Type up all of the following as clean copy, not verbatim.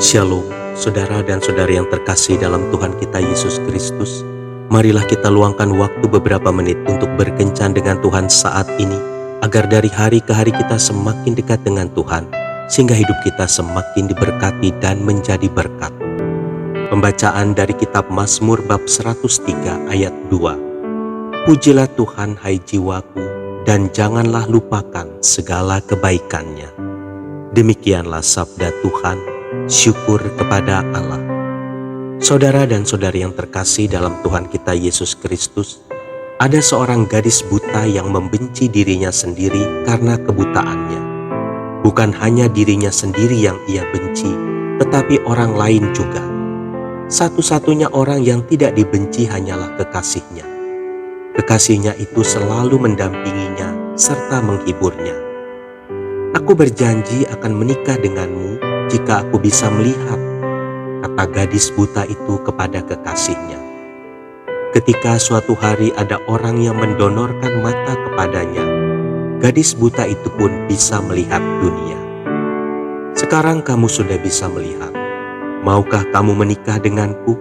Shalom, saudara dan saudari yang terkasih dalam Tuhan kita Yesus Kristus. Marilah kita luangkan waktu beberapa menit untuk berkencan dengan Tuhan saat ini, agar dari hari ke hari kita semakin dekat dengan Tuhan, sehingga hidup kita semakin diberkati dan menjadi berkat. Pembacaan dari kitab Mazmur bab 103 ayat 2. Pujilah Tuhan hai jiwaku, dan janganlah lupakan segala kebaikannya. Demikianlah sabda Tuhan, syukur kepada Allah. Saudara dan saudari yang terkasih dalam Tuhan kita Yesus Kristus, ada seorang gadis buta yang membenci dirinya sendiri karena kebutaannya. Bukan hanya dirinya sendiri yang ia benci, tetapi orang lain juga. Satu-satunya orang yang tidak dibenci hanyalah kekasihnya. Kekasihnya itu selalu mendampinginya serta menghiburnya. Aku berjanji akan menikah denganmu jika aku bisa melihat, kata gadis buta itu kepada kekasihnya. Ketika suatu hari ada orang yang mendonorkan mata kepadanya, gadis buta itu pun bisa melihat dunia. Sekarang kamu sudah bisa melihat. Maukah kamu menikah denganku?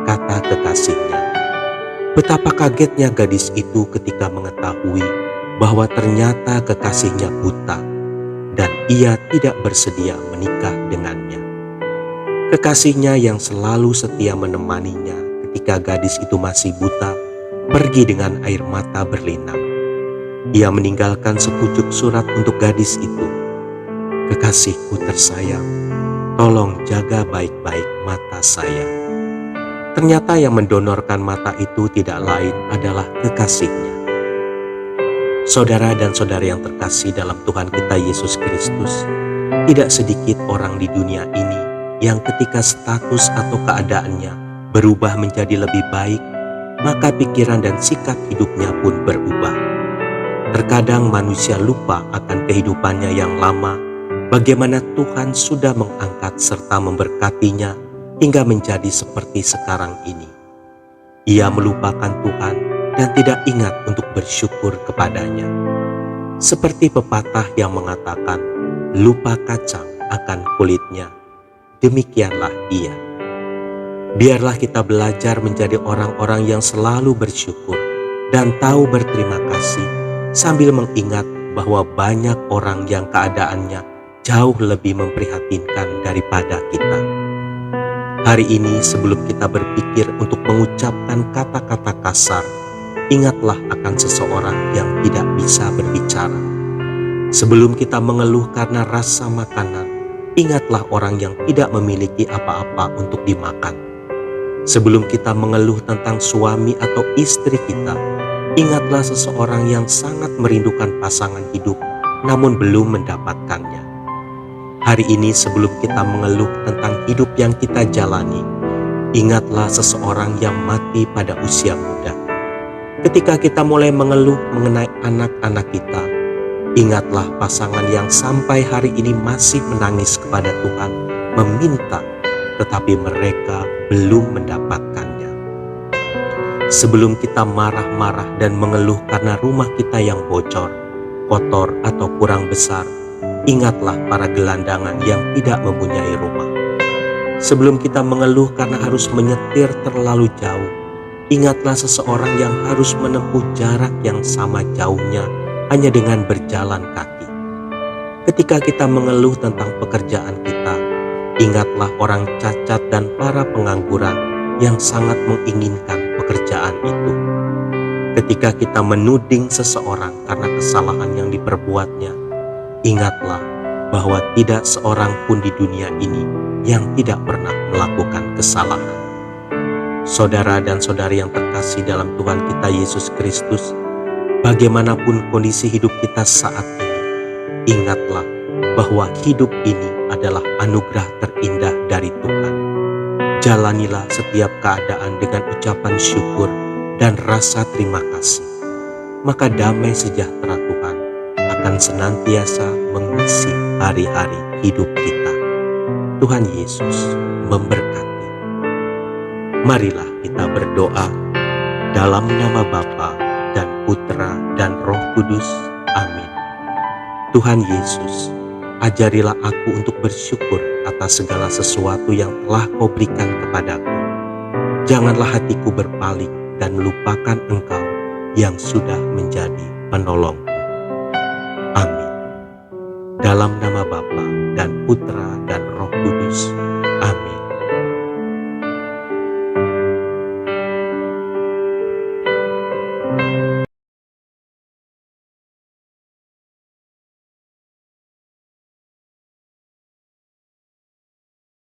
Kata kekasihnya. Betapa kagetnya gadis itu ketika mengetahui bahwa ternyata kekasihnya buta dan ia tidak bersedia menikah dengannya. Kekasihnya yang selalu setia menemaninya ketika gadis itu masih buta, pergi dengan air mata berlinang. Ia meninggalkan sepucuk surat untuk gadis itu. Kekasihku tersayang, tolong jaga baik-baik mata saya. Ternyata yang mendonorkan mata itu tidak lain adalah kekasihnya. Saudara dan saudari yang terkasih dalam Tuhan kita Yesus Kristus, tidak sedikit orang di dunia ini yang ketika status atau keadaannya berubah menjadi lebih baik, maka pikiran dan sikap hidupnya pun berubah. Terkadang manusia lupa akan kehidupannya yang lama, bagaimana Tuhan sudah mengangkat serta memberkatinya hingga menjadi seperti sekarang ini. Ia melupakan Tuhan dan tidak ingat untuk bersyukur kepadanya. Seperti pepatah yang mengatakan, lupa kacang akan kulitnya, demikianlah ia. Biarlah kita belajar menjadi orang-orang yang selalu bersyukur dan tahu berterima kasih, sambil mengingat bahwa banyak orang yang keadaannya jauh lebih memprihatinkan daripada kita. Hari ini sebelum kita berpikir untuk mengucapkan kata-kata kasar, ingatlah akan seseorang yang tidak bisa berbicara. Sebelum kita mengeluh karena rasa makanan, ingatlah orang yang tidak memiliki apa-apa untuk dimakan. Sebelum kita mengeluh tentang suami atau istri kita, ingatlah seseorang yang sangat merindukan pasangan hidup namun belum mendapatkannya. Hari ini sebelum kita mengeluh tentang hidup yang kita jalani, ingatlah seseorang yang mati pada usia muda. Ketika kita mulai mengeluh mengenai anak-anak kita, ingatlah pasangan yang sampai hari ini masih menangis kepada Tuhan, meminta, tetapi mereka belum mendapatkannya. Sebelum kita marah-marah dan mengeluh karena rumah kita yang bocor, kotor atau kurang besar, ingatlah para gelandangan yang tidak mempunyai rumah. Sebelum kita mengeluh karena harus menyetir terlalu jauh, ingatlah seseorang yang harus menempuh jarak yang sama jauhnya hanya dengan berjalan kaki. Ketika kita mengeluh tentang pekerjaan kita, ingatlah orang cacat dan para pengangguran yang sangat menginginkan pekerjaan itu. Ketika kita menuding seseorang karena kesalahan yang diperbuatnya, ingatlah bahwa tidak seorang pun di dunia ini yang tidak pernah melakukan kesalahan. Saudara dan saudari yang terkasih dalam Tuhan kita Yesus Kristus, bagaimanapun kondisi hidup kita saat ini, ingatlah bahwa hidup ini adalah anugerah terindah dari Tuhan. Jalanilah setiap keadaan dengan ucapan syukur dan rasa terima kasih. Maka damai sejahtera Tuhan akan senantiasa mengisi hari-hari hidup kita. Tuhan Yesus memberkati. Marilah kita berdoa dalam nama Bapa dan Putra dan Roh Kudus. Amin. Tuhan Yesus, ajarilah aku untuk bersyukur atas segala sesuatu yang telah kau berikan kepadaku. Janganlah hatiku berpaling dan melupakan Engkau yang sudah menjadi penolongku. Amin. Dalam nama Bapa dan Putra dan Roh Kudus.